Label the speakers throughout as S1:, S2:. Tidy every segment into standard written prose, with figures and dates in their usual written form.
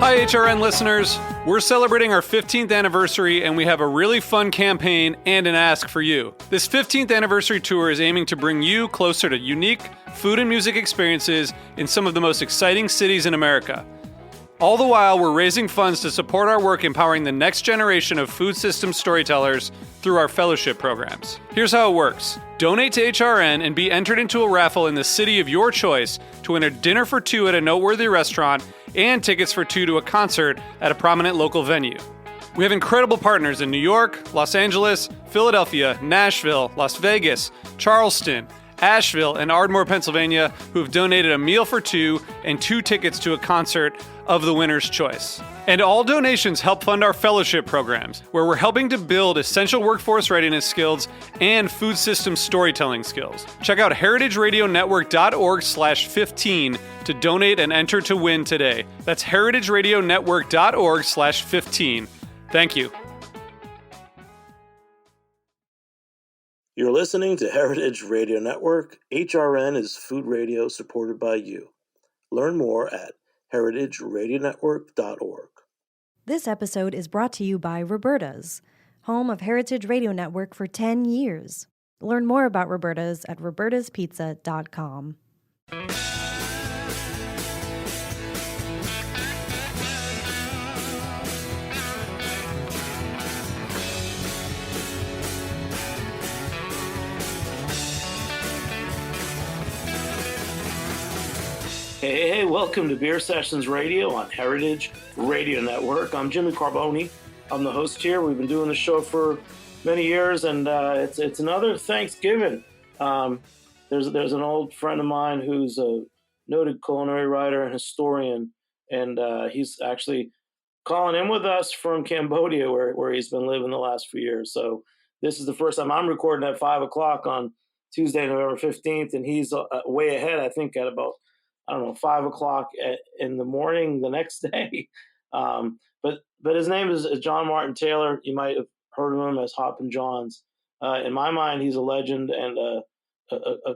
S1: Hi, HRN listeners. We're celebrating our 15th anniversary, and we have a really fun campaign and an ask for you. This 15th anniversary tour is aiming to bring you closer to unique food and music experiences in some of the most exciting cities in America. All the while, we're raising funds to support our work empowering the next generation of food systems storytellers through our fellowship programs. Here's how it works. Donate to HRN and be entered into a raffle in the city of your choice to win a dinner for two at a noteworthy restaurant and tickets for two to a concert at a prominent local venue. We have incredible partners in New York, Los Angeles, Philadelphia, Nashville, Las Vegas, Charleston, Asheville, and Ardmore, Pennsylvania, who have donated a meal for two and two tickets to a concert of the winner's choice. And all donations help fund our fellowship programs, where we're helping to build essential workforce readiness skills and food system storytelling skills. Check out heritageradionetwork.org/15 to donate and enter to win today. That's heritageradionetwork.org/15. Thank you.
S2: You're listening to Heritage Radio Network. HRN is food radio supported by you. Learn more at heritageradionetwork.org.
S3: This episode is brought to you by Roberta's, home of Heritage Radio Network for 10 years. Learn more about Roberta's at robertaspizza.com.
S2: Hey, welcome to Beer Sessions Radio on Heritage Radio Network. I'm Jimmy Carboni. I'm the host here. We've been doing the show for many years, and it's another Thanksgiving. There's an old friend of mine who's a noted culinary writer and historian, and he's actually calling in with us from Cambodia, where he's been living the last few years. So this is the first time I'm recording at 5 o'clock on Tuesday, November 15th, and he's way ahead, I think, at about 5 o'clock in the morning the next day. But his name is John Martin Taylor. You might have heard of him as Hoppin' John's. In my mind, he's a legend and a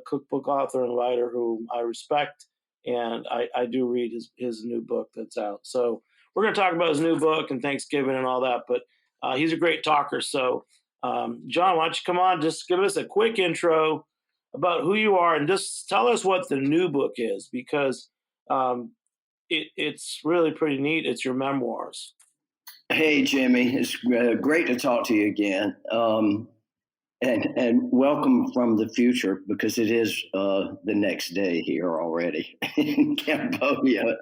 S2: cookbook author and writer who I respect, and I do read his new book that's out. So we're going to talk about his new book and Thanksgiving and all that, but he's a great talker. So, John, why don't you come on, just give us a quick intro about who you are, and just tell us what the new book is, because it's really pretty neat. It's your memoirs.
S4: Hey, Jimmy, it's great to talk to you again, and welcome from the future, because it is the next day here already in Cambodia.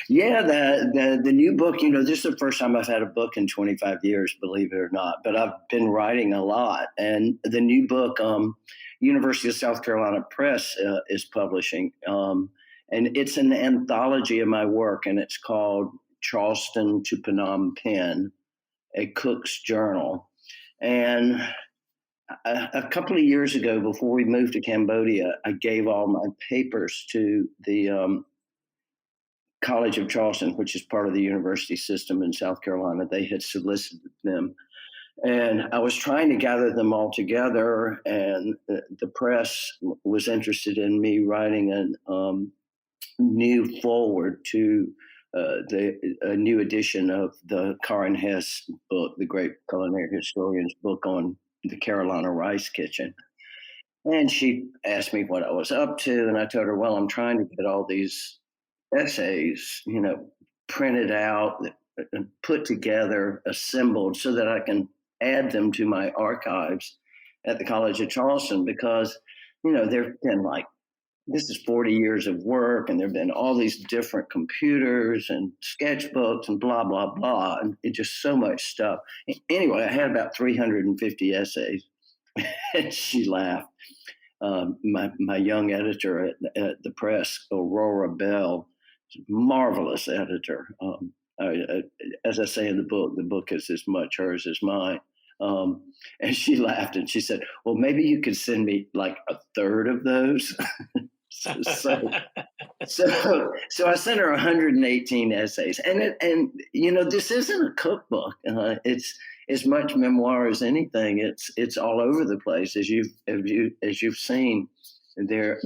S4: Yeah, the new book, this is the first time I've had a book in 25 years, believe it or not, but I've been writing a lot, and the new book, University of South Carolina Press is publishing, and it's an anthology of my work, and it's called Charleston to Phnom Penh, a Cook's Journal. And a couple of years ago, before we moved to Cambodia, I gave all my papers to the College of Charleston, which is part of the university system in South Carolina. They had solicited them. And I was trying to gather them all together, and the press was interested in me writing a new forward to a new edition of the Karen Hess book, the great culinary historian's book on the Carolina Rice Kitchen. And she asked me what I was up to, and I told her, well, I'm trying to get all these essays, printed out, and put together, assembled, so that I can add them to my archives at the College of Charleston, because, there've been this is 40 years of work, and there've been all these different computers and sketchbooks and blah, blah, blah, and it's just so much stuff. Anyway, I had about 350 essays, and she laughed. My young editor at the press, Aurora Bell, marvelous editor. As I say in the book is as much hers as mine. And she laughed and she said, well, maybe you could send me like a third of those. so I sent her 118 essays, and this isn't a cookbook. It's as much memoir as anything. It's all over the place, as you've seen. There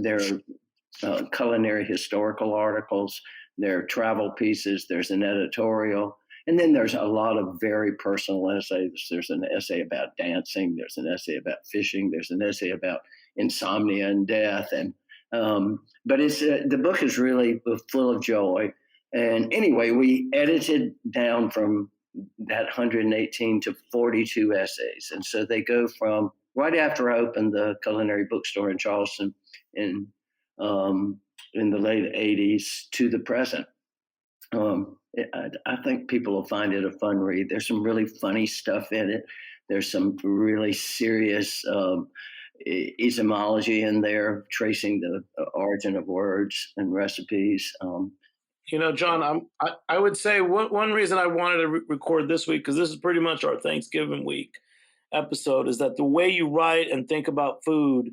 S4: are culinary historical articles. There are travel pieces. There's an editorial. And then there's a lot of very personal essays. There's an essay about dancing. There's an essay about fishing. There's an essay about insomnia and death. And but it's the book is really full of joy. And anyway, we edited down from that 118 to 42 essays. And so they go from right after I opened the culinary bookstore in Charleston in the late 80s to the present. I think people will find it a fun read. There's some really funny stuff in it. There's some really serious etymology in there, tracing the origin of words and recipes.
S2: John, I would say one reason I wanted to record this week, because this is pretty much our Thanksgiving week episode, is that the way you write and think about food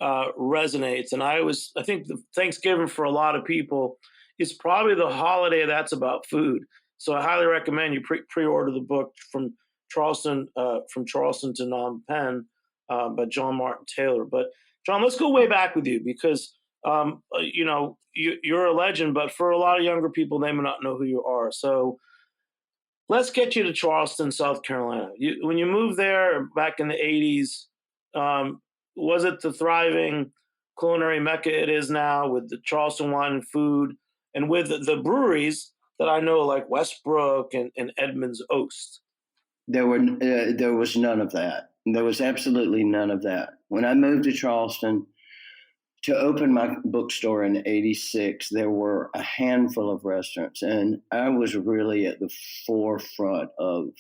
S2: resonates. And I think the Thanksgiving for a lot of people is probably the holiday that's about food. So I highly recommend you pre-order the book from Charleston to Phnom Penh by John Martin Taylor. But John, let's go way back with you, because you're a legend, but for a lot of younger people, they may not know who you are. So let's get you to Charleston, South Carolina. When you moved there back in the 80s, was it the thriving culinary mecca it is now, with the Charleston wine and food, and with the breweries that I know, like Westbrook and Edmunds Oast?
S4: There was none of that. There was absolutely none of that. When I moved to Charleston to open my bookstore in '86, there were a handful of restaurants, and I was really at the forefront of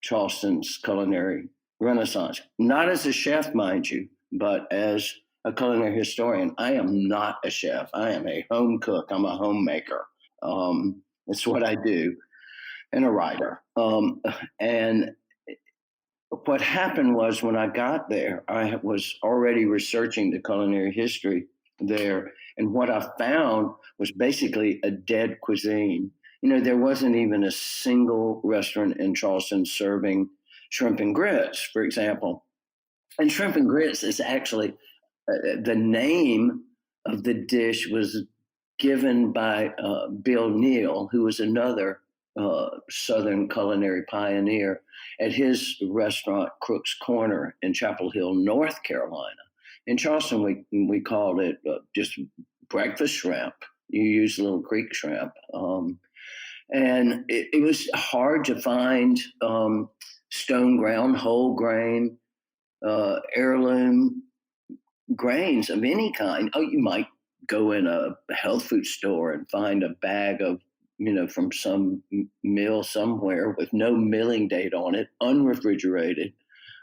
S4: Charleston's culinary renaissance. Not as a chef, mind you, but as a culinary historian. I am not a chef. I am a home cook. I'm a homemaker. It's what I do, and a writer. And what happened was, when I got there, I was already researching the culinary history there. And what I found was basically a dead cuisine. There wasn't even a single restaurant in Charleston serving shrimp and grits, for example. And shrimp and grits is actually the name of the dish was given by Bill Neal, who was another Southern culinary pioneer, at his restaurant Crook's Corner in Chapel Hill, North Carolina. In Charleston, we called it just breakfast shrimp. You use little Greek shrimp. And it was hard to find stone ground, whole grain, heirloom grains of any kind. Oh, you might go in a health food store and find a bag of, from some mill somewhere with no milling date on it, unrefrigerated.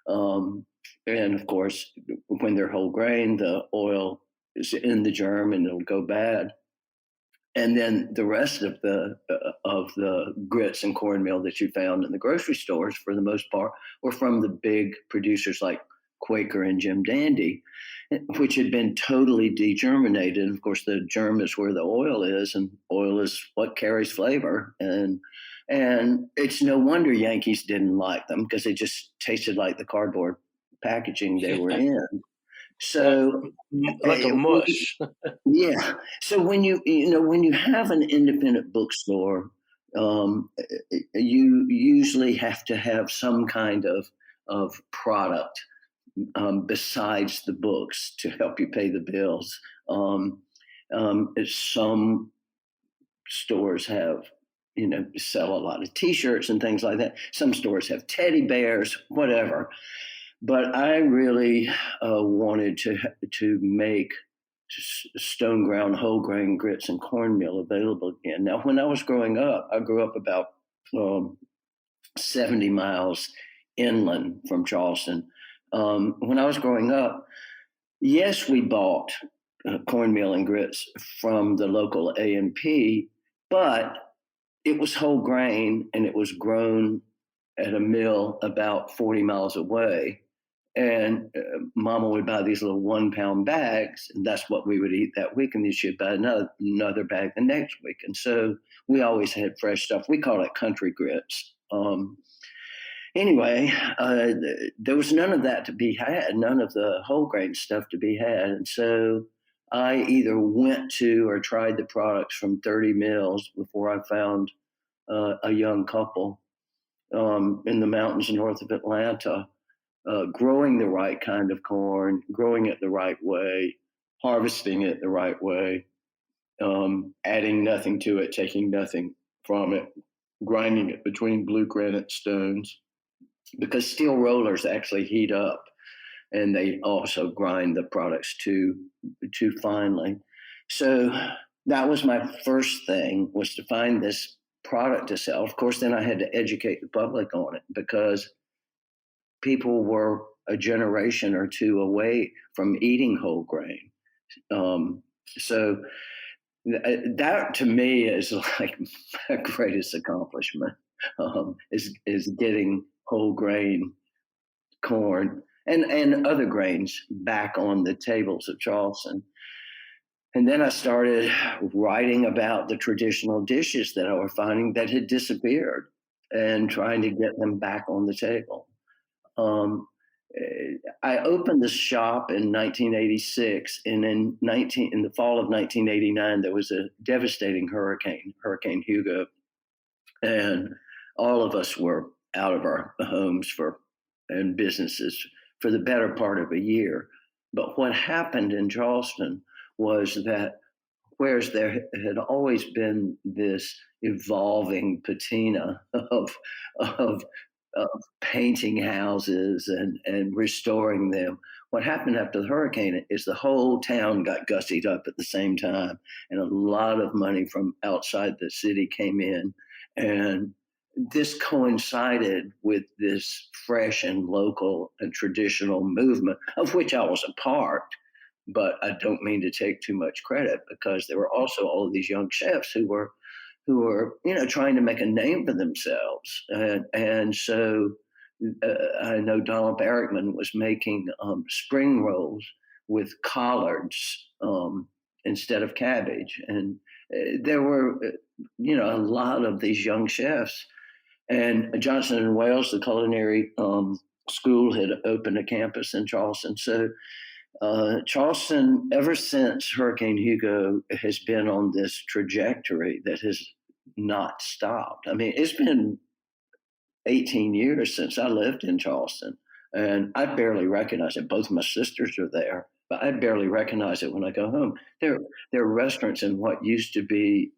S4: And of course, when they're whole grain, the oil is in the germ and it'll go bad. And then the rest of the grits and cornmeal that you found in the grocery stores, for the most part, were from the big producers like Quaker and Jim Dandy, which had been totally degerminated. And of course, the germ is where the oil is, and oil is what carries flavor. And it's no wonder Yankees didn't like them, because they just tasted like the cardboard packaging they were in. So
S2: like a mush.
S4: Yeah. So when you have an independent bookstore, you usually have to have some kind of product besides the books to help you pay the bills. Some stores have, sell a lot of T-shirts and things like that. Some stores have teddy bears, whatever. But I really wanted to make stone ground whole grain grits and cornmeal available again. Now, when I was growing up, I grew up about 70 miles inland from Charleston. When I was growing up, yes, we bought cornmeal and grits from the local A&P, but it was whole grain, and it was grown at a mill about 40 miles away. And Mama would buy these little 1 pound bags, and that's what we would eat that week. And then she'd buy another bag the next week. And so we always had fresh stuff. We call it country grits. Anyway, there was none of that to be had, none of the whole grain stuff to be had. And so I either went to or tried the products from 30 mills before I found a young couple in the mountains north of Atlanta, growing the right kind of corn, growing it the right way, harvesting it the right way, adding nothing to it, taking nothing from it, grinding it between blue granite stones, because steel rollers actually heat up and they also grind the products too finely. So that was my first thing, was to find this product to sell. Of course, then I had to educate the public on it, because people were a generation or two away from eating whole grain. So that to me is like my greatest accomplishment, is getting whole grain corn and other grains back on the tables of Charleston. And then I started writing about the traditional dishes that I was finding that had disappeared and trying to get them back on the table. I opened this shop in 1986, and in the fall of 1989, there was a devastating Hurricane Hugo, and all of us were out of our homes and businesses for the better part of a year. But what happened in Charleston was that, whereas there had always been this evolving patina of painting houses and restoring them, what happened after the hurricane is the whole town got gussied up at the same time, and a lot of money from outside the city came in, and this coincided with this fresh and local and traditional movement, of which I was a part. But I don't mean to take too much credit, because there were also all of these young chefs who were trying to make a name for themselves. And so I know Donald Barrickman was making spring rolls with collards instead of cabbage. And there were, a lot of these young chefs. And Johnson and Wales, the culinary school, had opened a campus in Charleston. So Charleston, ever since Hurricane Hugo, has been on this trajectory that has not stopped. I mean, it's been 18 years since I lived in Charleston, and I barely recognize it. Both my sisters are there, but I barely recognize it when I go home. There are restaurants in what used to be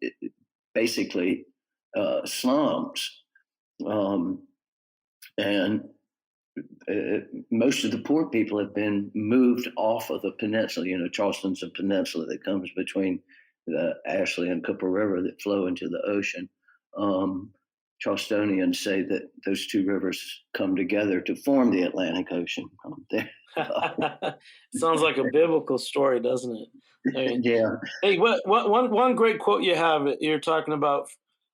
S4: basically slums, and most of the poor people have been moved off of the peninsula. Charleston's a peninsula that comes between the Ashley and Cooper River that flow into the ocean. Charlestonians say that those two rivers come together to form the Atlantic Ocean.
S2: Sounds like a biblical story, doesn't it? I mean,
S4: yeah.
S2: Hey, one great quote you have, you're talking about,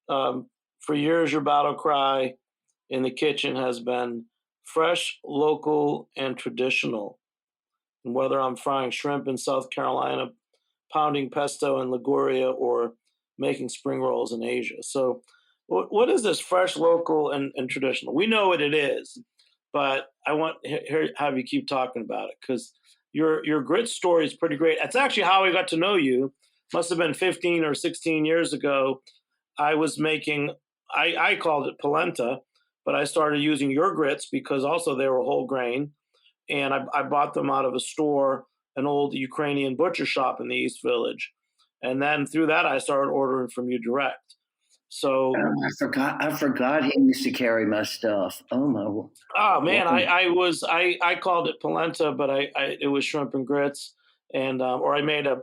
S2: for years your battle cry in the kitchen has been fresh, local, and traditional. And whether I'm frying shrimp in South Carolina, pounding pesto in Liguria, or making spring rolls in Asia. So what is this fresh, local, and traditional? We know what it is, but I want to have you keep talking about it, because your grit story is pretty great. That's actually how I got to know you. Must have been 15 or 16 years ago. I was making, I called it polenta, but I started using your grits because also they were whole grain. And I bought them out of a store, an old Ukrainian butcher shop in the East Village. And then through that, I started ordering from you direct. So
S4: I forgot he used to carry my stuff. Oh my!
S2: Oh man, I called it polenta, but it was shrimp and grits, and or I made a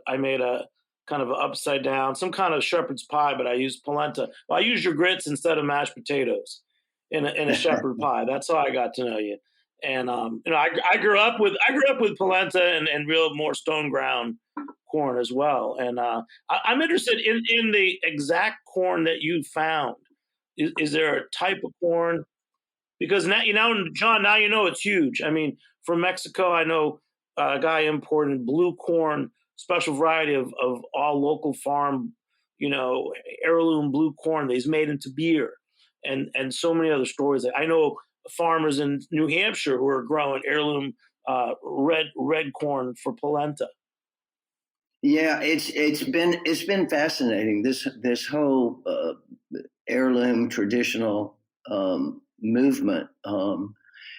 S2: kind of an upside down, some kind of shepherd's pie, but I used polenta. Well, I used your grits instead of mashed potatoes in a shepherd pie. That's how I got to know you. And I grew up with polenta and real more stone ground corn as well. And I'm interested in the exact corn that you found. Is there a type of corn? Because now, John, now you know it's huge. I mean, from Mexico, I know a guy imported blue corn, special variety of all local farm, heirloom blue corn that he's made into beer, and so many other stories. I know farmers in New Hampshire who are growing heirloom red corn for polenta.
S4: Yeah, it's been fascinating. This whole heirloom traditional movement.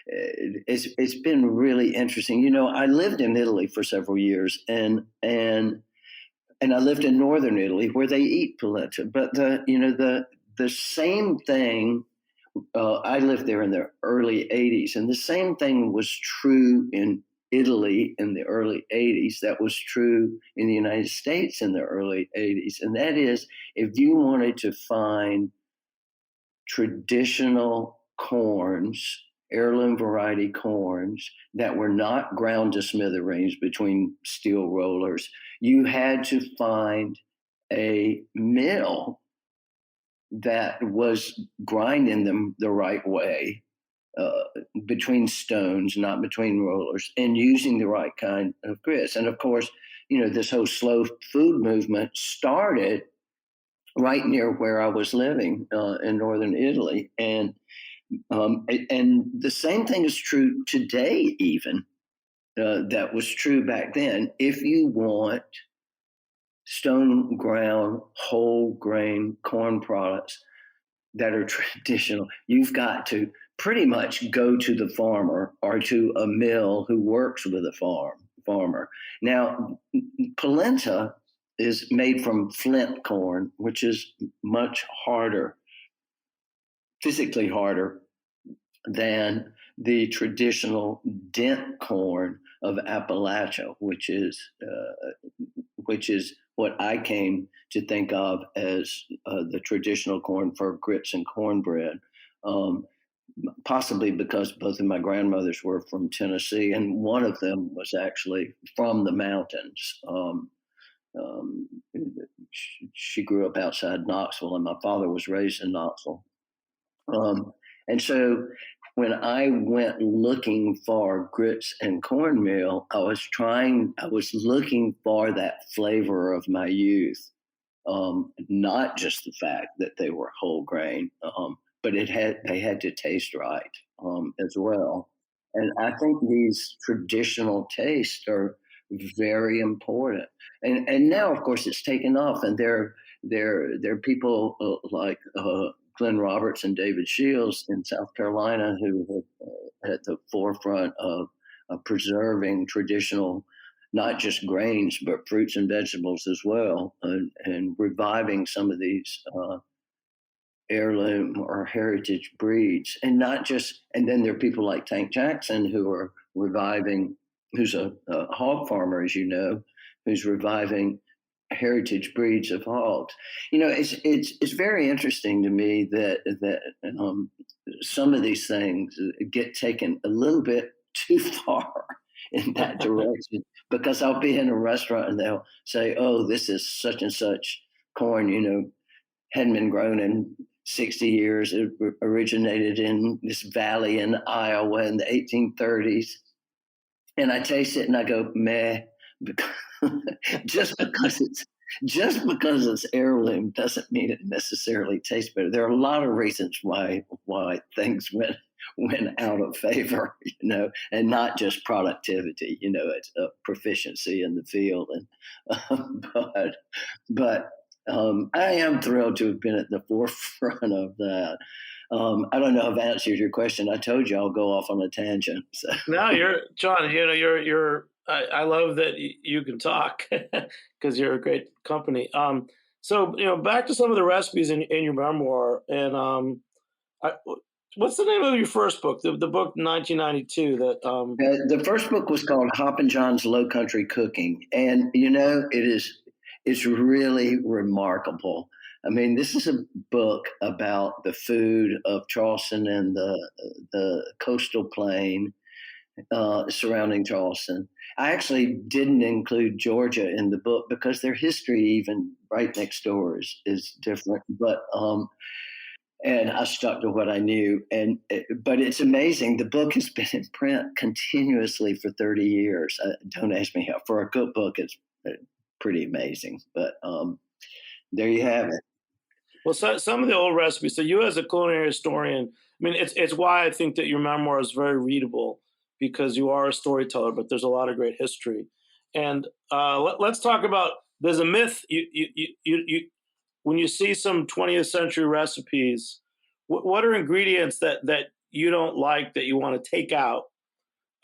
S4: It's been really interesting. I lived in Italy for several years, and I lived in northern Italy where they eat polenta. But the same thing. I lived there in the early '80s, and the same thing was true in Italy in the early '80s. That was true in the United States in the early '80s, and that is, if you wanted to find traditional corns, heirloom variety corns that were not ground to smithereens between steel rollers, you had to find a mill that was grinding them the right way, uh, between stones, not between rollers, and using the right kind of grits. And of course, this whole slow food movement started right near where I was living, in northern Italy, and the same thing is true today. Even that was true back then. If you want stone ground whole grain corn products that are traditional, you've got to pretty much go to the farmer or to a mill who works with a farmer. Now, polenta is made from flint corn, which is much harder, physically harder than the traditional dent corn of Appalachia, which is what I came to think of as the traditional corn for grits and cornbread. Um, Possibly because both of my grandmothers were from Tennessee, and one of them was actually from the mountains. Um, she grew up outside Knoxville, and my father was raised in Knoxville. And so when I went looking for grits and cornmeal, I was looking for that flavor of my youth. Not just the fact that they were whole grain, but they had to taste right, as well. And I think these traditional tastes are very important. And now, of course, it's taken off, and there are people like Glenn Roberts and David Shields in South Carolina who are at the forefront of preserving traditional, not just grains, but fruits and vegetables as well, and reviving some of these heirloom or heritage breeds. And not just, and then there are people like Tank Jackson who are reviving, who's a hog farmer, as you know, who's reviving heritage breeds of hogs. It's very interesting to me that some of these things get taken a little bit too far in that direction, because I'll be in a restaurant and they'll say, "Oh, this is such and such corn, hadn't been grown in 60 years. It originated in this valley in Iowa in the 1830s." And I taste it and I go, meh, because just because it's heirloom doesn't mean it necessarily tastes better. There are a lot of reasons why things went out of favor, and not just productivity. It's a proficiency in the field, and but I am thrilled to have been at the forefront of that. I don't know if I answered your question. I told you I'll go off on a tangent. So.
S2: No, you're John. You're. I love that you can talk because you're a great company. So back to some of the recipes in your memoir, and what's the name of your first book? The book 1992 that.
S4: The first book was called Hoppin' John's Low Country Cooking, and it's really remarkable. I mean, this is a book about the food of Charleston and the coastal plain surrounding Charleston. I actually didn't include Georgia in the book because their history, even right next door, is different. But and I stuck to what I knew. But it's amazing. The book has been in print continuously for 30 years. Don't ask me how. For a cookbook, it's pretty amazing. But there you have it.
S2: Well, some of the old recipes. So you, as a culinary historian, I mean, it's why I think that your memoir is very readable, because you are a storyteller, but there's a lot of great history. And let's talk about there's a myth you when you see some 20th century recipes, what are ingredients that you don't like that you want to take out,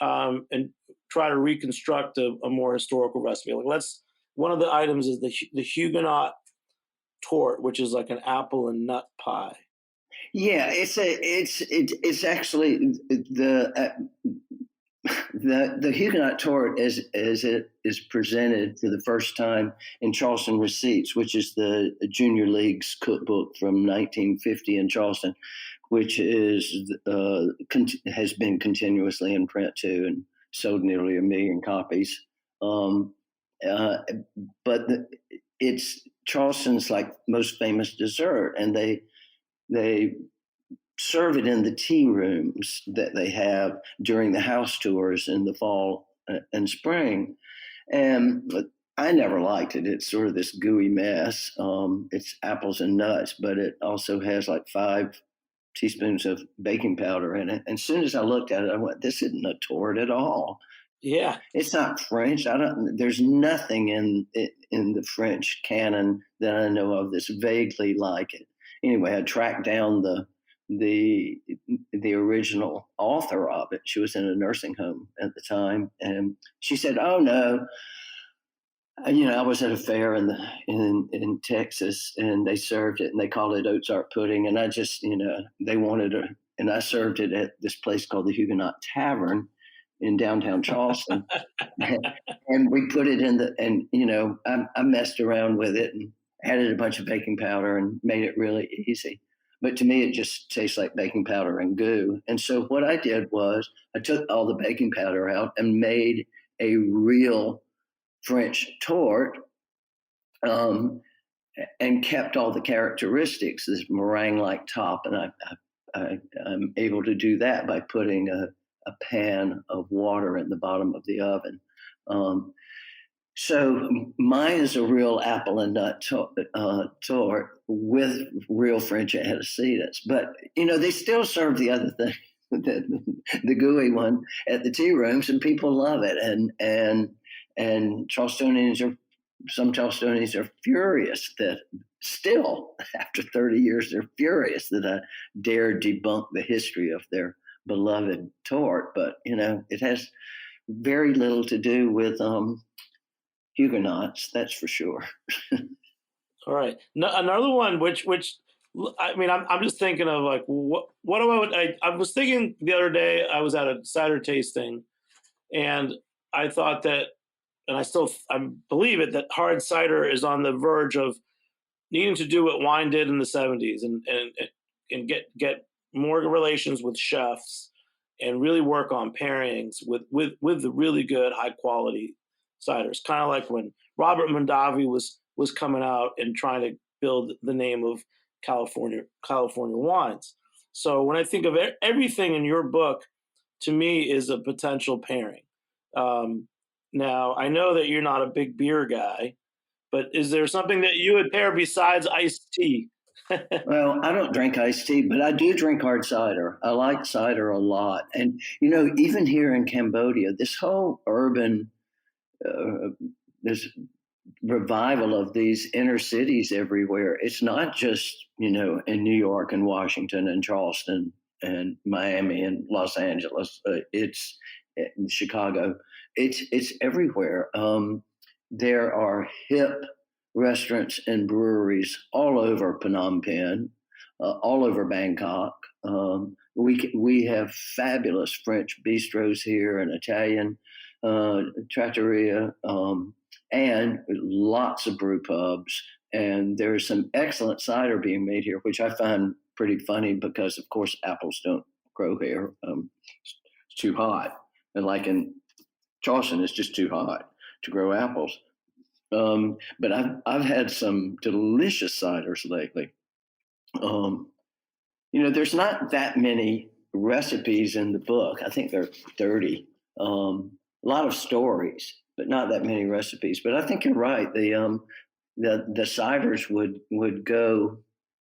S2: and try to reconstruct a more historical recipe? Like, one of the items is the Huguenot tort, which is like an apple and nut pie.
S4: Yeah, it's actually the Huguenot tort as it is presented for the first time in Charleston Receipts, which is the Junior League's cookbook from 1950 in Charleston, which has been continuously in print too and sold nearly 1 million copies. But it's Charleston's like most famous dessert, and they serve it in the tea rooms that they have during the house tours in the fall and spring. And I never liked it. It's sort of this gooey mess. It's apples and nuts, but it also has like 5 teaspoons of baking powder in it. And as soon as I looked at it, I went, "This isn't a tort at all.
S2: Yeah,
S4: It's not French. There's nothing in the French canon that I know of that's vaguely like it." Anyway, I tracked down the original author of it. She was in a nursing home at the time, and she said, "Oh no, I was at a fair in Texas, and they served it, and they called it Ozark pudding, and I just, they wanted it, and I served it at this place called the Huguenot Tavern in downtown Charleston, and we put it I messed around with it and added a bunch of baking powder and made it really easy." But to me, it just tastes like baking powder and goo. And so what I did was I took all the baking powder out and made a real French tort, and kept all the characteristics, this meringue-like top. And I'm able to do that by putting a pan of water in the bottom of the oven. So mine is a real apple and nut tort with real French antecedents. But, they still serve the other thing, the gooey one at the tea rooms, and people love it. And some Charlestonians are furious that still, after 30 years, they're furious that I dare debunk the history of their beloved tort. But, it has very little to do with Huguenots, that's for sure.
S2: All right. No, another one, which I mean, I'm just thinking of like what I was thinking the other day. I was at a cider tasting, and I thought that, and I believe it, that hard cider is on the verge of needing to do what wine did in the 70s, and get more relations with chefs and really work on pairings with the really good high quality ciders, kind of like when Robert Mondavi was coming out and trying to build the name of California wines. So when I think of everything in your book, to me is a potential pairing. Now I know that you're not a big beer guy, but is there something that you would pair besides iced tea?
S4: Well, I don't drink iced tea, but I do drink hard cider. I like cider a lot. And, even here in Cambodia, this whole urban this revival of these inner cities everywhere. It's not just, in New York and Washington and Charleston and Miami and Los Angeles. It's in Chicago. It's everywhere. There are hip restaurants and breweries all over Phnom Penh, all over Bangkok. We have fabulous French bistros here and Italian trattoria, and lots of brew pubs. And there's some excellent cider being made here, which I find pretty funny because, of course, apples don't grow here. It's too hot. And like in Charleston, it's just too hot to grow apples. But I've had some delicious ciders lately. There's not that many recipes in the book. I think there are 30. A lot of stories, but not that many recipes. But I think you're right. The ciders would go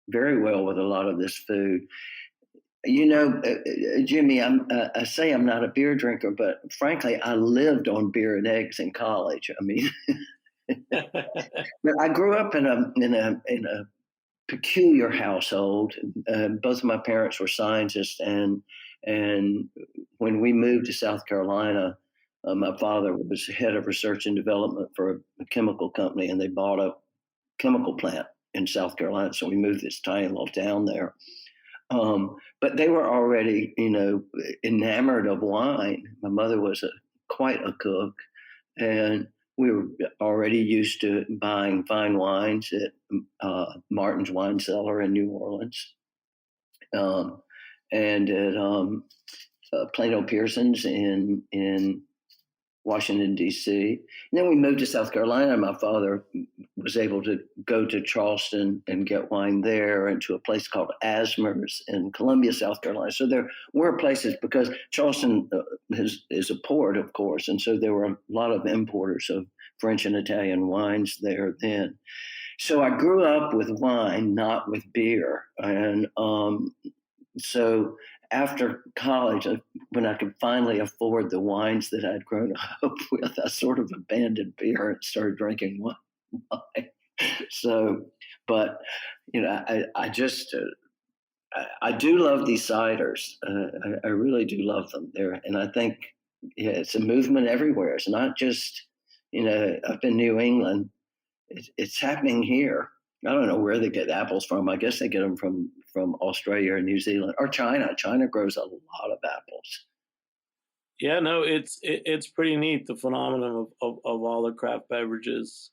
S4: very well with a lot of this food. Jimmy, I say I'm not a beer drinker, but frankly, I lived on beer and eggs in college. I mean, But I grew up in a peculiar household. Both of my parents were scientists, and when we moved to South Carolina, my father was head of research and development for a chemical company, and they bought a chemical plant in South Carolina. So we moved this tiny little town there. But they were already, enamored of wine. My mother was quite a cook, and we were already used to buying fine wines at Martin's Wine Cellar in New Orleans, and at Plano Pearson's in Washington, D.C. And then we moved to South Carolina. My father was able to go to Charleston and get wine there, and to a place called Asmer's in Columbia, South Carolina. So there were places, because Charleston is a port, of course, and so there were a lot of importers of French and Italian wines there then. So I grew up with wine, not with beer. And so after college, when I could finally afford the wines that I'd grown up with, I sort of abandoned beer and started drinking wine. So, but I just I do love these ciders. I really do love them. And I think it's a movement everywhere. It's not just up in New England. It's happening here. I don't know where they get apples from. I guess they get them from Australia or New Zealand or China. China grows a lot of apples.
S2: Yeah, no, it's pretty neat, the phenomenon of all the craft beverages,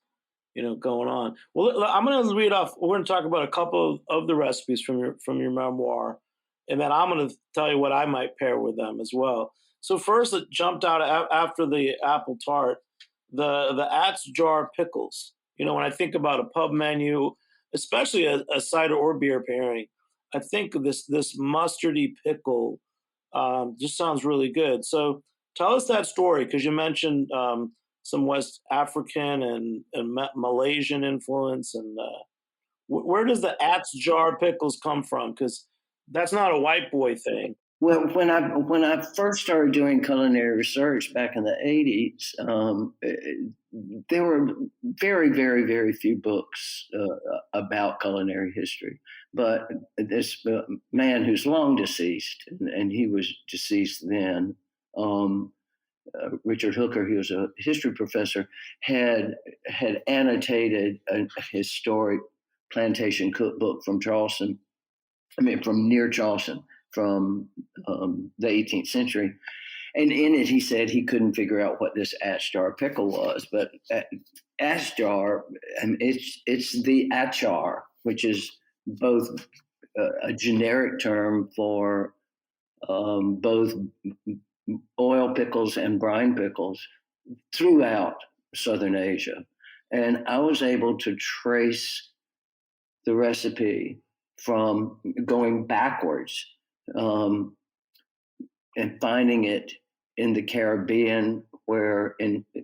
S2: going on. Well, I'm going to read off. We're going to talk about a couple of the recipes from your memoir, and then I'm going to tell you what I might pair with them as well. So first, it jumped out after the apple tart, the At's jar pickles. When I think about a pub menu, especially a cider or beer pairing, I think this mustardy pickle just sounds really good. So tell us that story, because you mentioned some West African and Malaysian influence, and where does the At's jar pickles come from? Because that's not a white boy thing.
S4: Well, when I first started doing culinary research back in the 80s, there were very, very, very few books about culinary history. But this man who's long deceased, and he was deceased then, Richard Hooker, he was a history professor, had annotated a historic plantation cookbook from Charleston. From near Charleston, from the 18th century. And in it, he said he couldn't figure out what this At's jar pickle was. But At's jar, it's the achar, which is both a generic term for both oil pickles and brine pickles throughout Southern Asia. And I was able to trace the recipe from going backwards and finding it in the Caribbean, where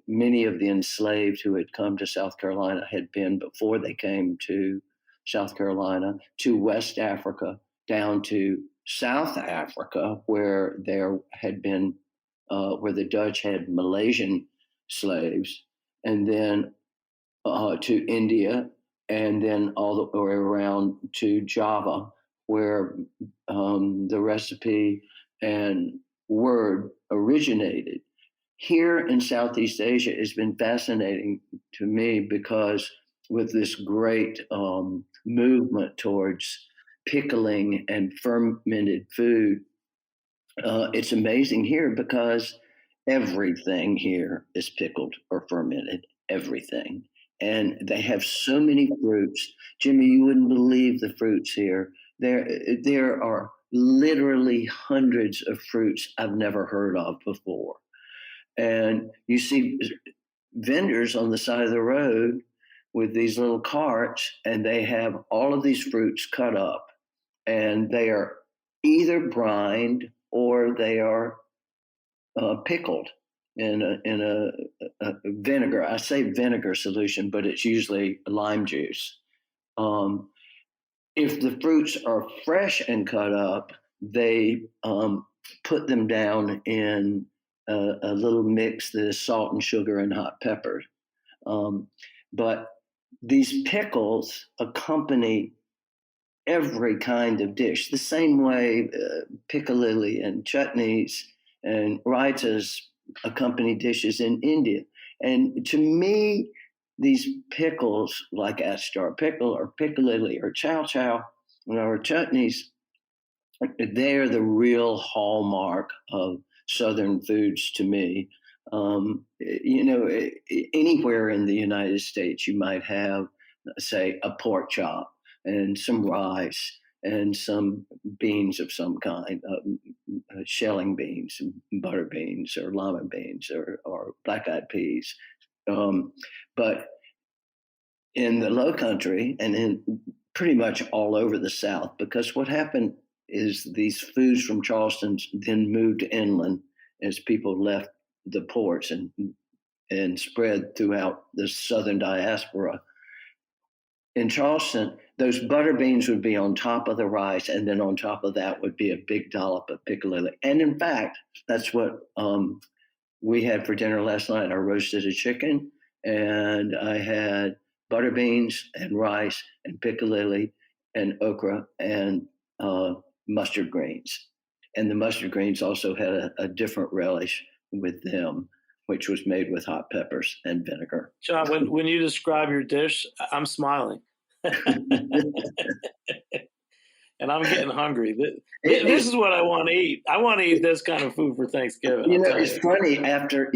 S4: many of the enslaved who had come to South Carolina had been before they came to South Carolina, to West Africa, down to South Africa, where there had been, where the Dutch had Malaysian slaves, and then to India, and then all the way around to Java, where the recipe and word originated. Here in Southeast Asia, it's been fascinating to me, because with this great movement towards pickling and fermented food, it's amazing here, because everything here is pickled or fermented, everything. And they have so many fruits. Jimmy, you wouldn't believe the fruits here. There are literally hundreds of fruits I've never heard of before. And you see vendors on the side of the road with these little carts, and they have all of these fruits cut up, and they are either brined or they are pickled in a vinegar. I say vinegar solution, but it's usually lime juice. If the fruits are fresh and cut up, they put them down in a little mix that is salt and sugar and hot pepper. but these pickles accompany every kind of dish, the same way piccalilli and chutneys and raitas accompany dishes in India. And to me, these pickles, like Astar pickle or piccalilli or chow chow or chutneys, they're the real hallmark of Southern foods to me. Anywhere in the United States, you might have, say, a pork chop and some rice and some beans of some kind, shelling beans, butter beans, or lima beans, or black-eyed peas. But in the Low Country and in pretty much all over the South, because what happened is these foods from Charleston then moved inland as people left the ports and spread throughout the Southern diaspora. In Charleston, those butter beans would be on top of the rice, and then on top of that would be a big dollop of piccalilli. And in fact, that's what we had for dinner last night. I roasted a chicken, and I had butter beans and rice and piccalilli and okra and mustard greens. And the mustard greens also had a different relish with them, which was made with hot peppers and vinegar.
S2: John, when you describe your dish, I'm smiling. And I'm getting hungry. This is what I want to eat. I want to eat this kind of food for Thanksgiving.
S4: It's funny. After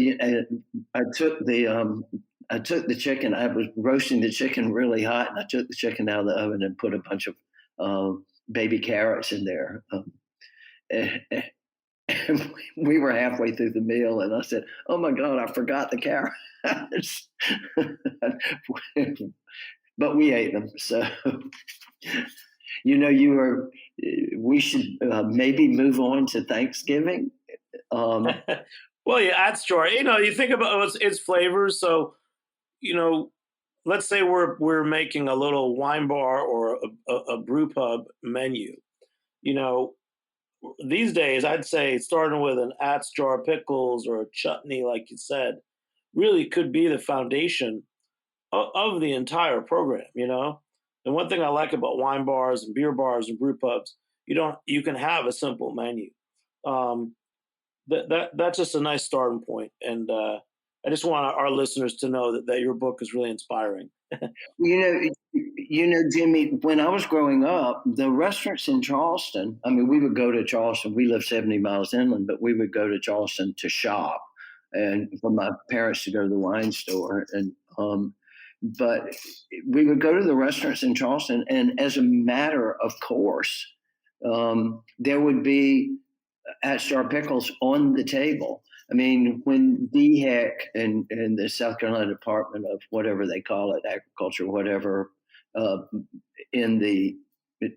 S4: I took the chicken, I was roasting the chicken really hot, and I took the chicken out of the oven and put a bunch of baby carrots in there. And we were halfway through the meal, and I said, "Oh my God, I forgot the carrots." But we ate them. So, we should maybe move on to Thanksgiving.
S2: Well, yeah, that's true. You think about its flavors. So, let's say we're making a little wine bar or a brew pub menu. These days, I'd say starting with an At's jar of pickles or a chutney, like you said, really could be the foundation of the entire program. And one thing I like about wine bars and beer bars and brew pubs, you can have a simple menu. That's just a nice starting point. And I just want our listeners to know that your book is really inspiring.
S4: Jimmy, when I was growing up, the restaurants in Charleston, we would go to Charleston. We live 70 miles inland, but we would go to Charleston to shop and for my parents to go to the wine store. But we would go to the restaurants in Charleston, and as a matter of course, there would be Atchar pickles on the table. When DHEC and the South Carolina Department of whatever they call it, agriculture, whatever, in the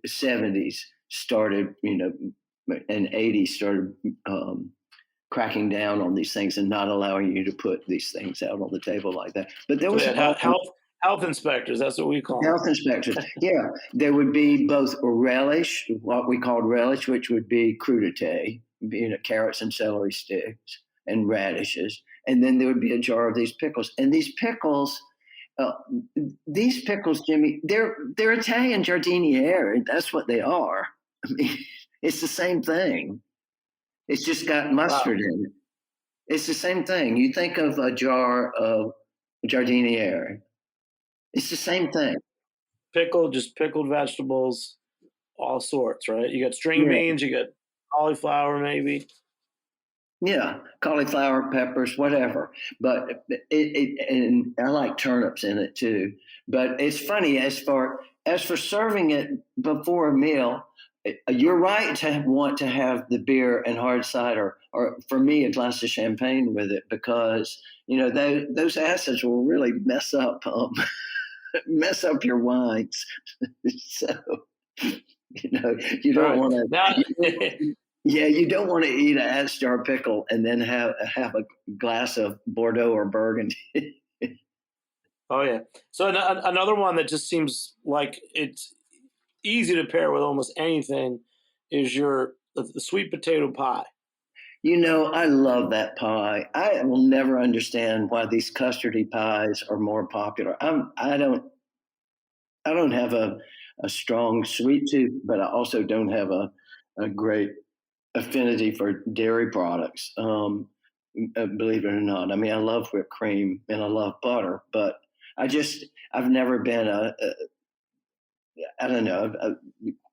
S4: 70s started, and 80s started cracking down on these things and not allowing you to put these things out on the table like that. But there was
S2: health inspectors. That's what we call them.
S4: Health inspectors. Yeah, there would be both relish, what we called relish, which would be crudité, carrots and celery sticks and radishes, and then there would be a jar of these pickles. And these pickles, Jimmy, they're Italian giardiniera. That's what they are. It's the same thing. It's just got mustard in it. It's the same thing. You think of a jar of giardiniera. It's the same thing.
S2: Just pickled vegetables, all sorts, right? You got string beans, you got cauliflower, maybe.
S4: Yeah, cauliflower, peppers, whatever. But and I like turnips in it too. But it's funny as for serving it before a meal. You're right to want to have the beer and hard cider, or for me, a glass of champagne with it, because those acids will really mess up your wines. So you don't want to. You don't want to eat an Astar pickle and then have a glass of Bordeaux or Burgundy.
S2: Oh yeah. So another one that just seems like it's easy to pair with almost anything is the sweet potato pie.
S4: I love that pie. I will never understand why these custardy pies are more popular. I don't have a strong sweet tooth, but I also don't have a great affinity for dairy products. Believe it or not. I mean, I love whipped cream and I love butter, but I've never been I don't know,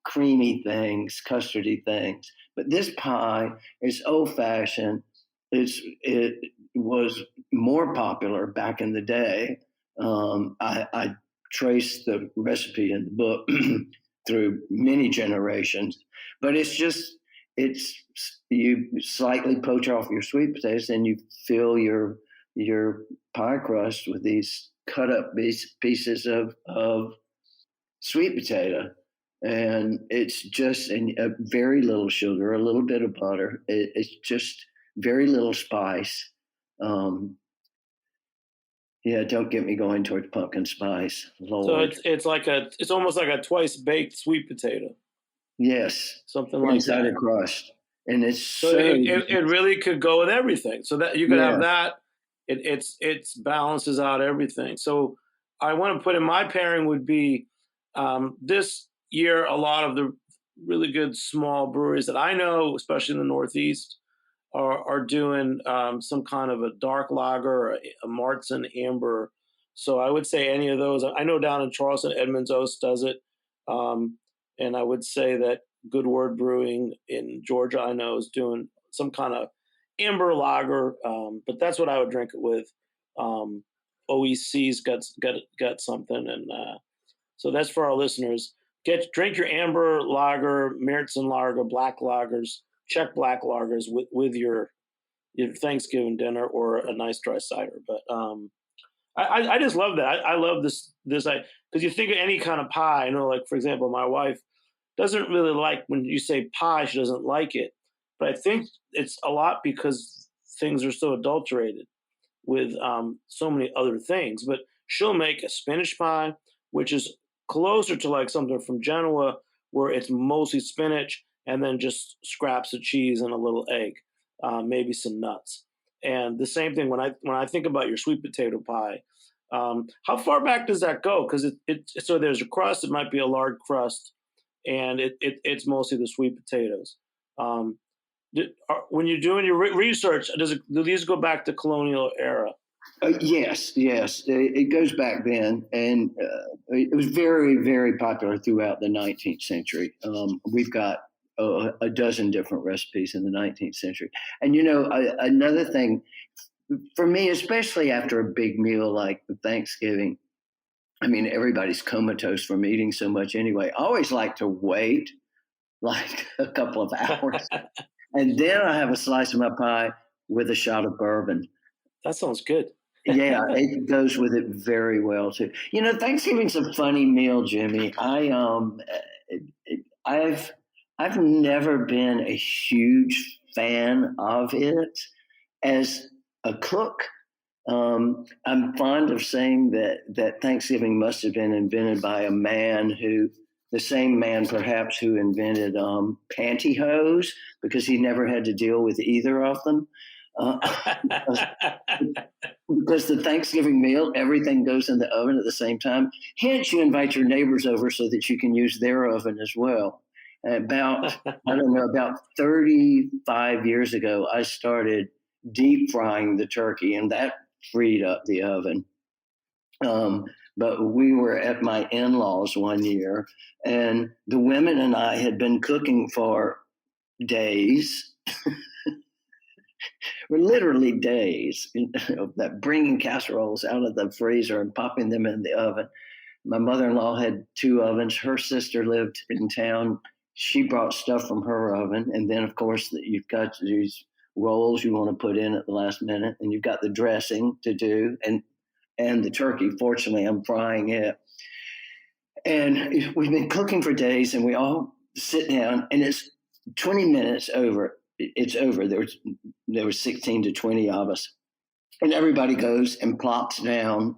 S4: creamy things, custardy things. But this pie is old fashioned. It was more popular back in the day. I traced the recipe in the book through many generations, but it's you slightly poach off your sweet potatoes and you fill your pie crust with these cut up pieces of sweet potato, and it's just a very little sugar, a little bit of butter. It's just very little spice. Um, yeah, don't get me going towards pumpkin spice,
S2: So
S4: Lord.
S2: it's almost like a twice baked sweet potato,
S4: Yes,
S2: something like
S4: inside a
S2: that.
S4: crust, and it's
S2: So
S4: so
S2: it really could go with everything. So that you could
S4: yeah.
S2: have that. It's balances out everything. So I want to put in my pairing would be this year a lot of the really good small breweries that I know, especially in the Northeast, are doing some kind of a dark lager or a Martzen amber. So I would say any of those. I know down in Charleston, Edmonds Oast does it, um, and I would say that Good Word Brewing in Georgia, I know, is doing some kind of amber lager. But that's what I would drink it with. OEC's got something, and so that's for our listeners. Drink your amber lager, Märzen lager, black lagers, Czech black lagers with your Thanksgiving dinner or a nice dry cider. But I just love that. I love this because you think of any kind of pie. Like for example, my wife doesn't really like when you say pie. She doesn't like it, but I think it's a lot because things are so adulterated with so many other things. But she'll make a spinach pie, which is closer to like something from Genoa, where it's mostly spinach and then just scraps of cheese and a little egg, maybe some nuts. And the same thing when I think about your sweet potato pie. How far back does that go? Because so there's a crust. It might be a lard crust, and it's mostly the sweet potatoes. Um, when you're doing your research, do these go back to colonial era?
S4: Yes, it goes back then, and it was very, very popular throughout the 19th century. We've got a dozen different recipes in the 19th century, and another thing for me, especially after a big meal like Thanksgiving. I mean, everybody's comatose from eating so much anyway. I always like to wait like a couple of hours, and then I have a slice of my pie with a shot of bourbon.
S2: That sounds good.
S4: Yeah, it goes with it very well too. Thanksgiving's a funny meal, Jimmy. I've never been a huge fan of it as a cook. I'm fond of saying that Thanksgiving must have been invented by the same man perhaps who invented pantyhose, because he never had to deal with either of them. Because the Thanksgiving meal, everything goes in the oven at the same time. Hence, you invite your neighbors over so that you can use their oven as well. About 35 years ago, I started deep frying the turkey, and that freed up the oven. But we were at my in-laws one year, and the women and I had been cooking for days. We're literally days, that bringing casseroles out of the freezer and popping them in the oven. My mother-in-law had two ovens. Her sister lived in town. She brought stuff from her oven. And then, of course, you've got these rolls you want to put in at the last minute, and you've got the dressing to do, and the turkey. Fortunately, I'm frying it. And we've been cooking for days, and we all sit down, and it's 20 minutes over. It's over. There were 16 to 20 of us, and everybody goes and plops down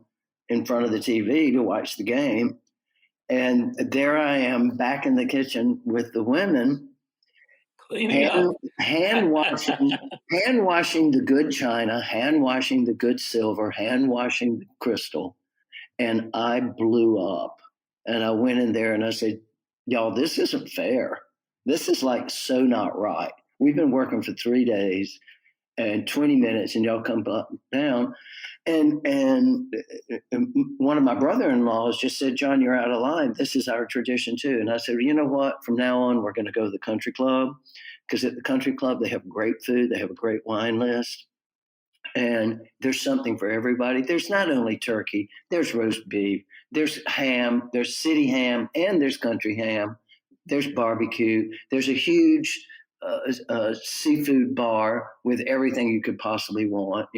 S4: in front of the TV to watch the game. And there I am back in the kitchen with the women,
S2: Cleaning up.
S4: Hand washing the good china, hand washing the good silver, hand washing the crystal, and I blew up. And I went in there and I said, "Y'all, this isn't fair. This is like so not right. We've been working for 3 days and 20 minutes, and y'all come down." And one of my brother-in-laws just said, "John, you're out of line. This is our tradition too." And I said, "You know what? From now on, we're going to go to the country club, because at the country club they have great food, they have a great wine list, and there's something for everybody. There's not only turkey, there's roast beef, there's ham, there's city ham, and there's country ham. There's barbecue. There's a huge seafood bar with everything you could possibly want.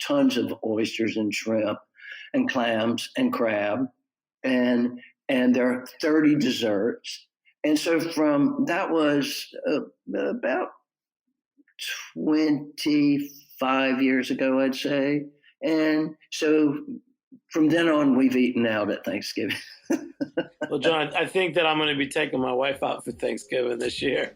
S4: Tons of oysters and shrimp, and clams and crab, and there are 30 desserts." And so from that was about 25 years ago, I'd say. And so from then on, we've eaten out at Thanksgiving.
S2: Well, John, I think that I'm going to be taking my wife out for Thanksgiving this year,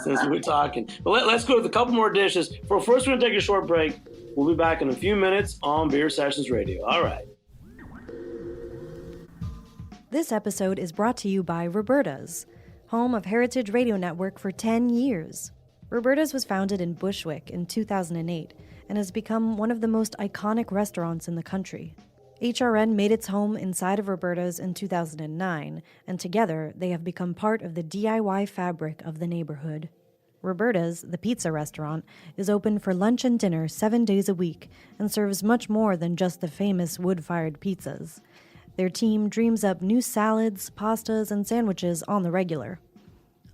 S2: since we're talking. But let's go with a couple more dishes. First, we're going to take a short break. We'll be back in a few minutes on Beer Sessions Radio. All right.
S3: This episode is brought to you by Roberta's, home of Heritage Radio Network for 10 years. Roberta's was founded in Bushwick in 2008 and has become one of the most iconic restaurants in the country. HRN made its home inside of Roberta's in 2009, and together they have become part of the DIY fabric of the neighborhood. Roberta's, the pizza restaurant, is open for lunch and dinner 7 days a week and serves much more than just the famous wood-fired pizzas. Their team dreams up new salads, pastas, and sandwiches on the regular.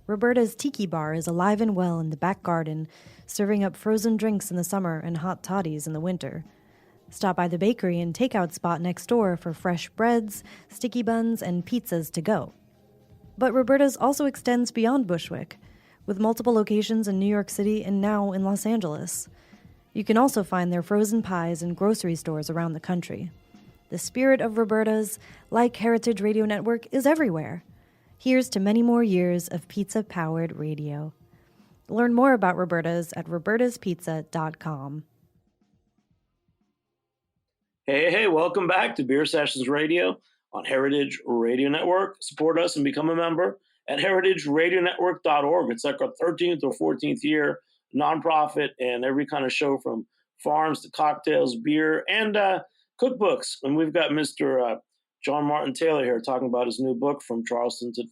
S3: Roberta's Tiki Bar is alive and well in the back garden, serving up frozen drinks in the summer and hot toddies in the winter. Stop by the bakery and takeout spot next door for fresh breads, sticky buns, and pizzas to go. But Roberta's also extends beyond Bushwick, with multiple locations in New York City and now in Los Angeles. You can also find their frozen pies in grocery stores around the country. The spirit of Roberta's, like Heritage Radio Network, is everywhere. Here's to many more years of pizza-powered radio. Learn more about Roberta's at robertaspizza.com.
S2: Hey, welcome back to Beer Sessions Radio on Heritage Radio Network. Support us and become a member at heritageradionetwork.org. It's like our 13th or 14th year nonprofit, and every kind of show from farms to cocktails, beer, and cookbooks. And we've got Mr. John Martin Taylor here talking about his new book, From Charleston to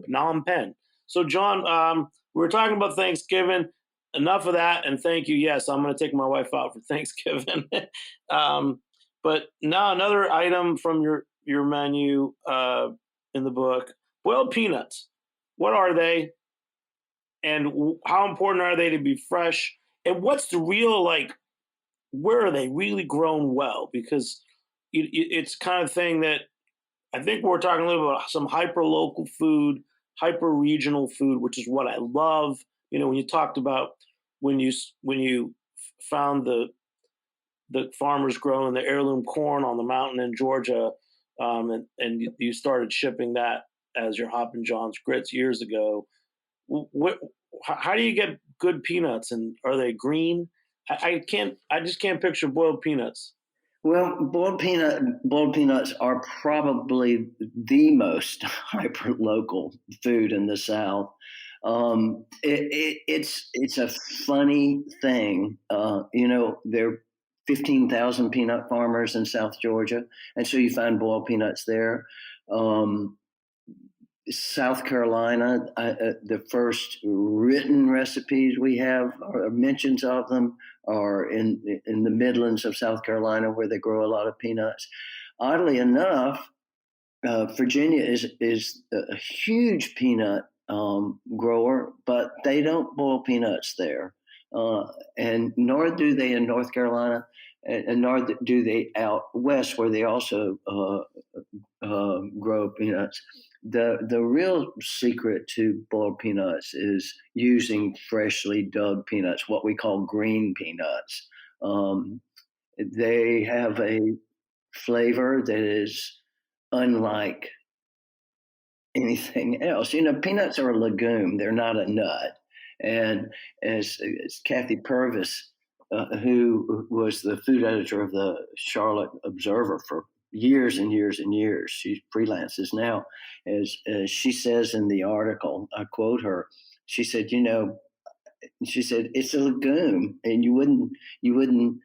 S2: Phnom Penh. So, John, we were talking about Thanksgiving. Enough of that, and thank you. Yes, I'm going to take my wife out for Thanksgiving. But now another item from your menu in the book, boiled peanuts. What are they, and how important are they to be fresh? And what's the real, where are they really grown well? Because it's kind of thing that I think we're talking a little about some hyper-local food, hyper-regional food, which is what I love. When you talked about when you found the farmers growing the heirloom corn on the mountain in Georgia, and you started shipping that as your Hoppin' John's grits years ago. How do you get good peanuts, and are they green? I just can't picture boiled peanuts.
S4: Well, boiled peanuts are probably the most hyper local food in the South. It's a funny thing. There are 15,000 peanut farmers in South Georgia, and so you find boiled peanuts there. South Carolina, the first written recipes we have, or mentions of them, are in the Midlands of South Carolina, where they grow a lot of peanuts. Oddly enough, Virginia is a huge peanut grower, but they don't boil peanuts there, and nor do they in North Carolina, and nor do they out west, where they also grow peanuts. The real secret to boiled peanuts is using freshly dug peanuts, what we call green peanuts. They have a flavor that is unlike anything else. Peanuts are a legume; they're not a nut. And as Kathy Purvis, who was the food editor of the Charlotte Observer for years and years and years, she freelances now. As she says in the article, I quote her. She said, it's a legume, and you wouldn't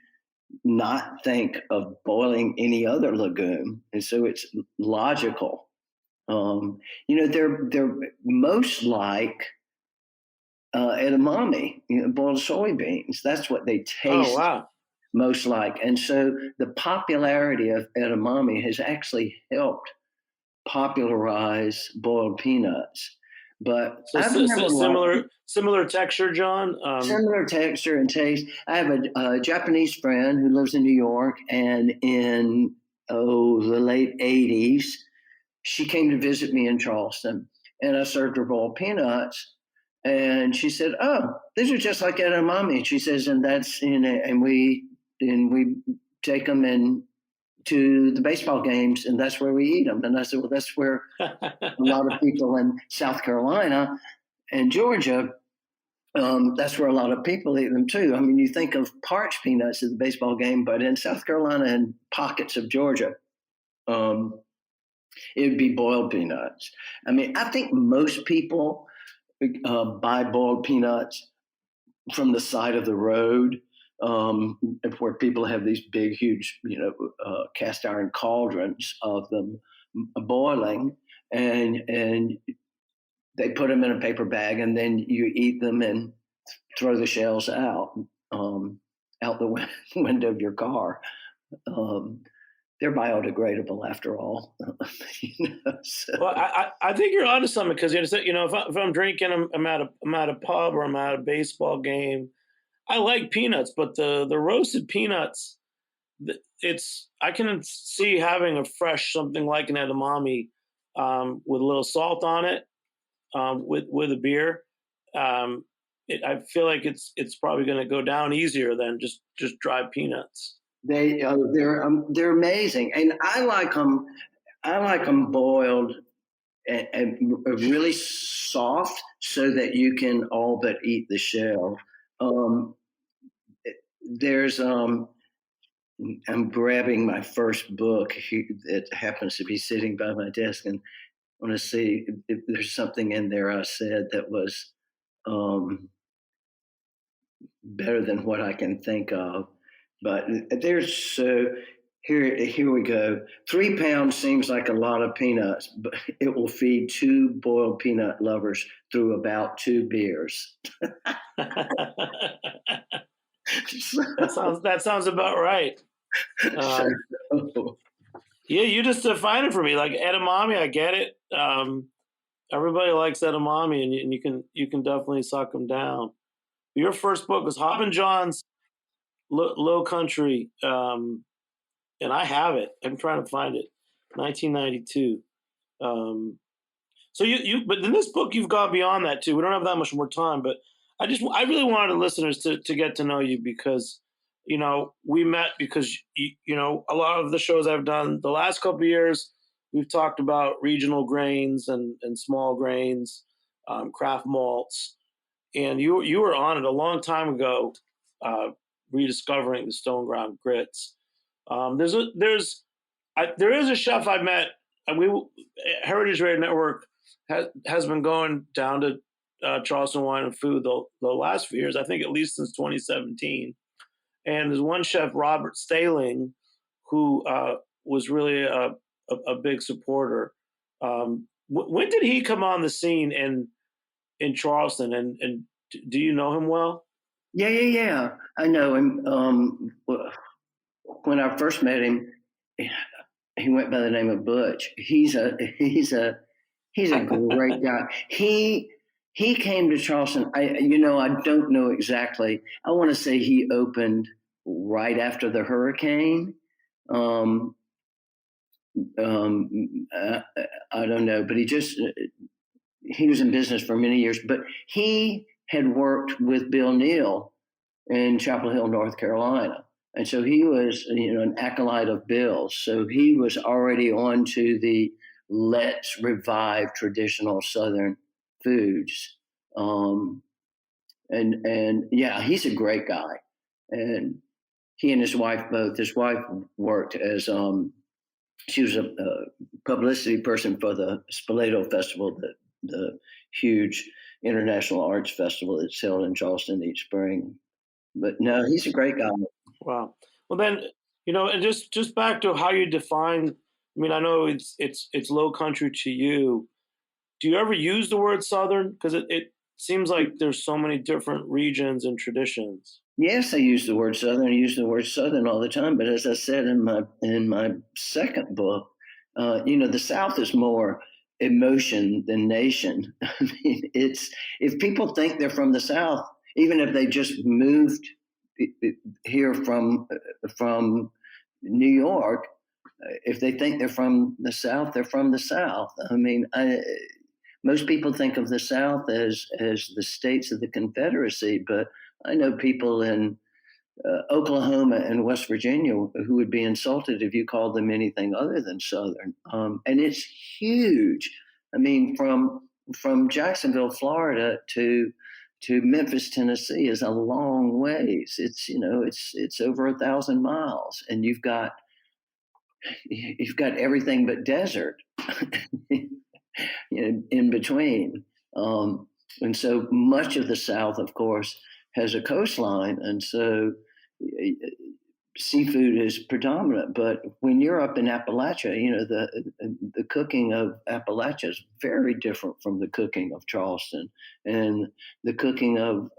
S4: not think of boiling any other legume, and so it's logical. They're most like edamame, boiled soybeans. That's what they taste
S2: Oh, wow.
S4: most like. And so the popularity of edamame has actually helped popularize boiled peanuts. But
S2: So
S4: I've never
S2: similar texture, John.
S4: Similar texture and taste. I have a Japanese friend who lives in New York, and in the late '80s, she came to visit me in Charleston, and I served her boiled peanuts. And she said, "Oh, these are just like edamame." She says, and we take them in to the baseball games, and that's where we eat them. And I said, well, that's where a lot of people in South Carolina and Georgia, that's where a lot of people eat them too. I mean, you think of parched peanuts at the baseball game, but in South Carolina and pockets of Georgia, it would be boiled peanuts. I mean, I think most people buy boiled peanuts from the side of the road, where people have these big, huge, cast iron cauldrons of them boiling, and they put them in a paper bag, and then you eat them and throw the shells out the window of your car. They're biodegradable after all. So.
S2: Well, I think you're onto something, because if I'm drinking, I'm at a pub or I'm at a baseball game. I like peanuts, but the roasted peanuts, I can see having a fresh something like an edamame with a little salt on it, with a beer. I feel like it's probably going to go down easier than just dried peanuts.
S4: They're amazing, and I like them. I like them boiled and really soft, so that you can all but eat the shell. I'm grabbing my first book that happens to be sitting by my desk, and I want to see if there's something in there I said that was better than what I can think of. But here we go. 3 pounds seems like a lot of peanuts, but it will feed 2 boiled peanut lovers through about 2 beers.
S2: That sounds about right. Yeah, you just define it for me. Like edamame, I get it. Everybody likes edamame, and you can definitely suck them down. Your first book was Hoppin' John's Low Country, and I have it. I'm trying to find it. 1992. But in this book, you've gone beyond that too. We don't have that much more time, but I really wanted the listeners to get to know you, because, we met because, a lot of the shows I've done the last couple of years, we've talked about regional grains and small grains, craft malts. And you were on it a long time ago, rediscovering the stone ground grits. There is a chef I met. Heritage Radio Network has been going down to Charleston Wine and Food the last few years. I think at least since 2017. And there's one chef, Robert Staling, who was really a big supporter. When did he come on the scene in Charleston, and do you know him well?
S4: Yeah. I know him. When I first met him, he went by the name of Butch. He's a great guy. He came to Charleston. I don't know exactly. I want to say he opened right after the hurricane. I don't know, but he was in business for many years, but he had worked with Bill Neal in Chapel Hill, North Carolina. And so he was, an acolyte of Bill's. So he was already on to the let's revive traditional Southern foods. And yeah, he's a great guy. And he and his wife both. His wife worked as she was a publicity person for the Spoleto Festival, the huge international arts festival that's held in Charleston each spring. But no, he's a great guy.
S2: Wow. Well, then, and just back to how you define. I mean, I know it's low country to you. Do you ever use the word Southern? Because it seems like there's so many different regions and traditions.
S4: Yes, I use the word Southern. I use the word Southern all the time. But as I said in my second book, the South is more emotion than nation. I mean, it's if people think they're from the South, even if they just moved here from New York, if they think they're from the South, they're from the South. I mean, most people think of the South as the states of the Confederacy, but I know people in Oklahoma and West Virginia who would be insulted if you called them anything other than Southern. And it's huge. I mean, from Jacksonville, Florida to Memphis, Tennessee is a long ways. It's over 1,000 miles, and you've got everything but desert in between. And so much of the South, of course, has a coastline, and so seafood is predominant. But when you're up in Appalachia, the cooking of Appalachia is very different from the cooking of Charleston, and the cooking of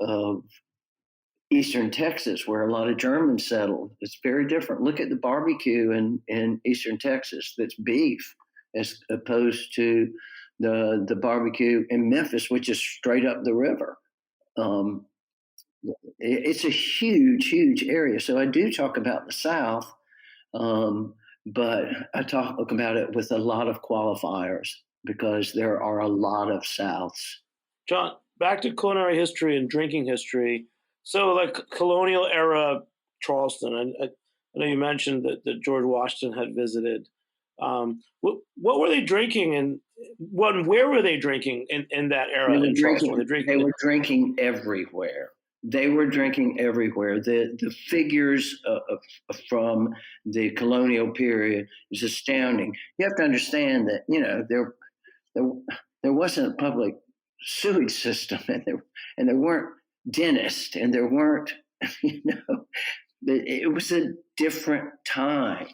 S4: Eastern Texas, where a lot of Germans settled. It's very different. Look at the barbecue in Eastern Texas that's beef, as opposed to the barbecue in Memphis, which is straight up the river. It's a huge, huge area. So I do talk about the South, but I talk about it with a lot of qualifiers because there are a lot of Souths.
S2: John, back to culinary history and drinking history. So, like colonial era Charleston, I know you mentioned that George Washington had visited. What were they drinking, and where were they drinking in that era in Charleston?
S4: They were drinking everywhere. They were drinking everywhere. The figures from the colonial period is astounding. You have to understand that there wasn't a public sewage system, and there weren't dentists, and there weren't it was a different time.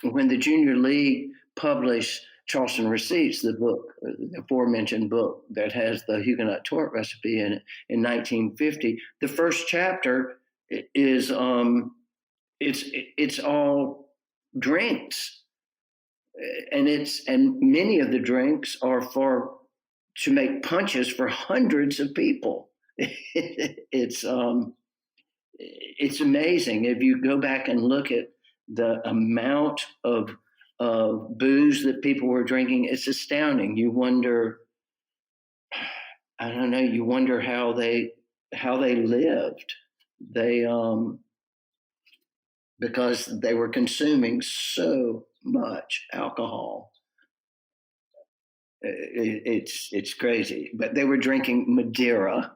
S4: When the Junior League published Charleston Receipts, the book, the aforementioned book that has the Huguenot torte recipe in it in 1950, the first chapter is it's all drinks, and many of the drinks are to make punches for hundreds of people. It's amazing if you go back and look at the amount of booze that people were drinking. It's astounding. You wonder, I don't know. You wonder how they lived. They because they were consuming so much alcohol. It's crazy. But they were drinking Madeira,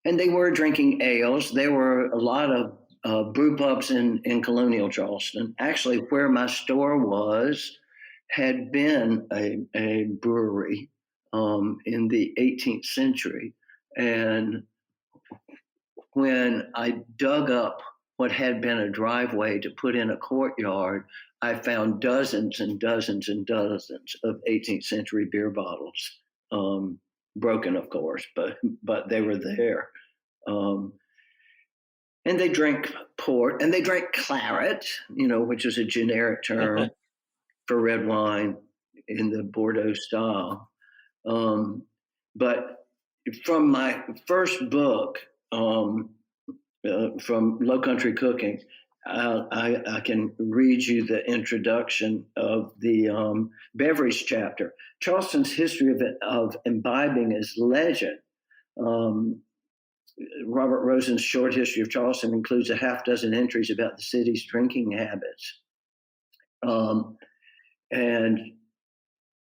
S4: and they were drinking ales. There were a lot of brew pubs in colonial Charleston. Actually, where my store had been a brewery in the 18th century. And when I dug up what had been a driveway to put in a courtyard, I found dozens and dozens and dozens of 18th century beer bottles, broken, of course, but they were there. And they drank port, and they drank claret, which is a generic term for red wine in the Bordeaux style. But from my first book, from Low Country Cooking, I can read you the introduction of the beverage chapter. Charleston's history of imbibing is legend. Robert Rosen's short history of Charleston includes a half dozen entries about the city's drinking habits. And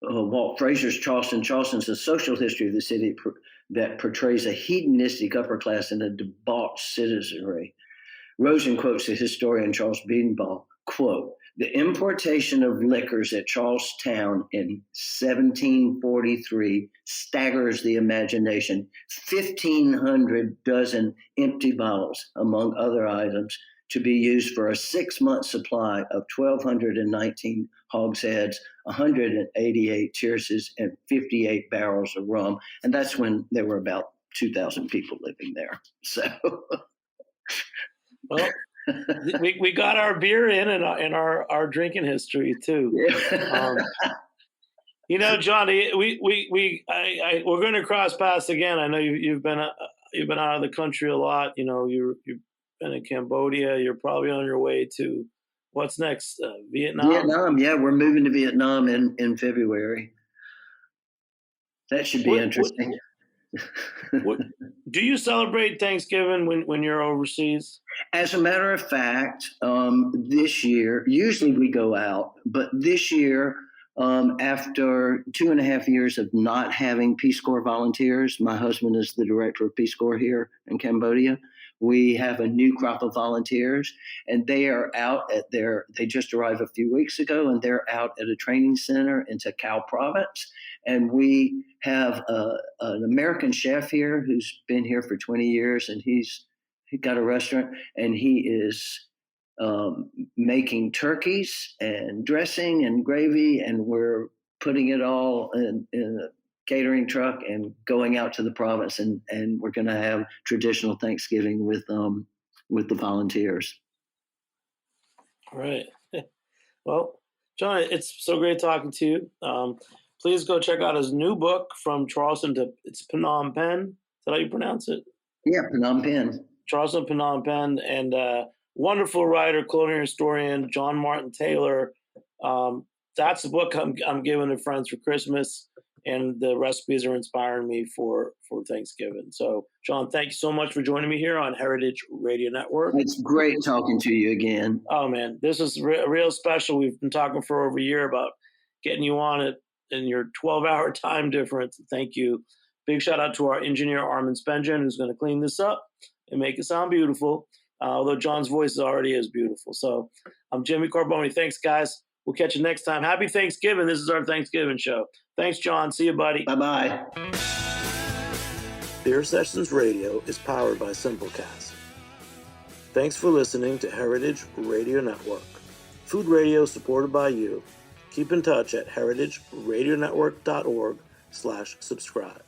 S4: Walt Fraser's Charleston. Charleston's a social history of the city that portrays a hedonistic upper class and a debauched citizenry. Rosen quotes the historian Charles Bedenbaugh, quote, "The importation of liquors at Charlestown in 1743 staggers the imagination. 1,500 dozen empty bottles, among other items, to be used for a 6-month supply of 1,219 hogsheads, 188 tierces, and 58 barrels of rum." And that's when there were about 2,000 people living there. So,
S2: well, we got our beer in and our drinking history too.
S4: yeah.
S2: John, we're going to cross paths again. I know you've been out of the country a lot. You've been in Cambodia. You're probably on your way to what's next? Vietnam.
S4: Vietnam, yeah, we're moving to Vietnam in February. That should be interesting.
S2: Do you celebrate Thanksgiving when you're overseas?
S4: As a matter of fact, this year, usually we go out, but this year, after 2.5 years of not having Peace Corps volunteers, my husband is the director of Peace Corps here in Cambodia. We have a new crop of volunteers, and they are out they just arrived a few weeks ago, and they're out at a training center in Takao province. And we have an American chef here who's been here for 20 years, and he got a restaurant, and he is making turkeys and dressing and gravy, and we're putting it all in a catering truck and going out to the province, and we're going to have traditional Thanksgiving with the volunteers.
S2: Right. Well, John, it's so great talking to you. Please go check out his new book, From Charleston to Phnom Penh. Is that how you pronounce it?
S4: Yeah, Phnom Penh.
S2: Charleston, Phnom Penh, and wonderful writer, colonial historian, John Martin Taylor. That's the book I'm giving to friends for Christmas, and the recipes are inspiring me for Thanksgiving. So, John, thank you so much for joining me here on Heritage Radio Network.
S4: It's great talking to you again.
S2: Oh, man, this is real special. We've been talking for over a year about getting you on it in your 12-hour time difference. Thank you. Big shout out to our engineer, Armin Spengen, who's going to clean this up and make it sound beautiful, although John's voice already is beautiful. So I'm Jimmy Carboni. Thanks, guys. We'll catch you next time. Happy Thanksgiving. This is our Thanksgiving show. Thanks, John. See you, buddy.
S4: Bye-bye.
S2: Beer Sessions Radio is powered by Simplecast. Thanks for listening to Heritage Radio Network. Food radio supported by you. Keep in touch at heritageradionetwork.org/subscribe.